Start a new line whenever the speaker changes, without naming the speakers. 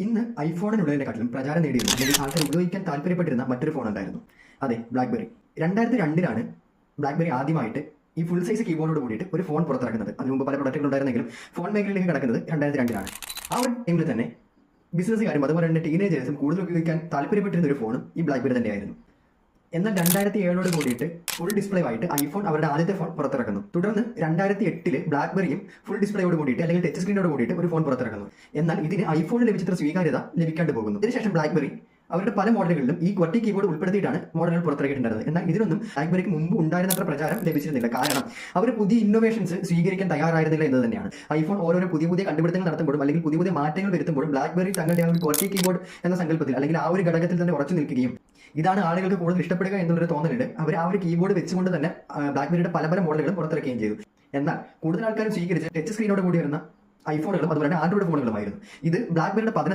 ഇന്ന് ഐഫോണിനുള്ളതിനെക്കാട്ടിലും പ്രചാരം നേടിയിരുന്നു അല്ലെങ്കിൽ ആൾക്കാർ ഉപയോഗിക്കാൻ താല്പര്യപ്പെട്ടിരുന്ന മറ്റൊരു ഫോൺ ഉണ്ടായിരുന്നു. അതെ, ബ്ലാക്ക്ബെറി. 2002 ബ്ലാക്ക്ബെറി ആദ്യമായിട്ട് ഈ ഫുൾ സൈസ് കീബോർഡോട് കൂടിയിട്ട് ഒരു ഫോൺ പുറത്തിറക്കുന്നത്. അതിന് മുമ്പ് പല പ്രൊഡക്റ്റുകൾ ഉണ്ടായിരുന്നെങ്കിലും ഫോൺ മേഖലയിലേക്ക് കിടക്കുന്നത് 2002 ആ ഒരു ടൈമിൽ തന്നെ ബിസിനസ്സുകാരും അതുപോലെ തന്നെ ടീനേജേഴ്സും കൂടുതൽ ഉപയോഗിക്കാൻ താല്പര്യപ്പെട്ടിരുന്ന ഒരു ഫോണും ഈ ബ്ലാക്ക്ബെറി തന്നെയായിരുന്നു. എന്നാൽ 2007 കൂടിയിട്ട് ഫുൾ ഡിസ്പ്ലേ ആയിട്ട് ഐഫോൺ അവരുടെ ആദ്യത്തെ ഫോൺ പുറത്തിറക്കുന്നു. തുടർന്ന് 2008 ബ്ലാക്ക്ബെറിയും ഫുൾ ഡിസ്പ്ലേയോട് കൂടിയിട്ട് അല്ലെങ്കിൽ ടച്ച് സ്ക്രീനോട് കൂടിയിട്ട് ഒരു ഫോൺ പുറത്തിറക്കുന്നു. എന്നാൽ ഇതിന് ഐഫോണിൽ ലഭിച്ചിത്ര സ്വീകാര്യത ലഭിക്കാണ്ട് പോകുന്നു. ഇതിനുശേഷം ബ്ലാക്ക്ബെറി അവരുടെ പല മോഡലുകളിലും ഈ ക്വർട്ടി കീബോർഡ് ഉൾപ്പെടുത്തിയിട്ടാണ് മോഡലുകൾ പുറത്തിറക്കിയിട്ടുണ്ടായിരുന്നത്. എന്നാൽ ഇതിനൊന്നും ബ്ലാക്ക്ബെറിക്ക് മുമ്പ് ഉണ്ടായിരുന്നത്ര പ്രചാരം ലഭിച്ചിരുന്നില്ല. കാരണം അവർ പുതിയ ഇന്നോവേഷൻസ് സ്വീകരിക്കാൻ തയ്യാറായിരുന്നില്ല എന്ന് തന്നെയാണ്. ഐഫോൺ ഓരോരോ പുതിയ കണ്ടുപിടുത്തങ്ങൾ നടത്തുമ്പോഴും അല്ലെങ്കിൽ പുതിയ മാറ്റങ്ങൾ വരുത്തുമ്പോഴും ബ്ലാക്ക്ബെറി തങ്ങളുടെ ആ ഒരു ക്വർട്ടി കീബോർഡ് എന്ന സങ്കല്പത്തിൽ അല്ലെങ്കിൽ ആ ഒരു ഘടകത്തിൽ തന്നെ ഉറച്ചു നിൽക്കുകയും ഇതാണ് ആളുകൾക്ക് കൂടുതൽ ഇഷ്ടപ്പെടുക എന്നുള്ളൊരു തോന്നലുണ്ട്. അവർ ആ ഒരു കീബോർഡ് വെച്ചുകൊണ്ട് തന്നെ ബ്ലാക്ക്ബെറിയുടെ പല മോഡലുകളും പുറത്തിറക്കുകയും ചെയ്തു. എന്നാൽ കൂടുതൽ ആൾക്കാരും സ്വീകരിച്ച് ടച്ച് സ്ക്രീനോട് കൂടി വരുന്ന ഐഫോണുകളും അതുപോലെ തന്നെ ആൻഡ്രോയിഡ് ഫോണുകളുമായിരുന്നു. ഇത് ബ്ലാക്ക്ബെറിയുടെ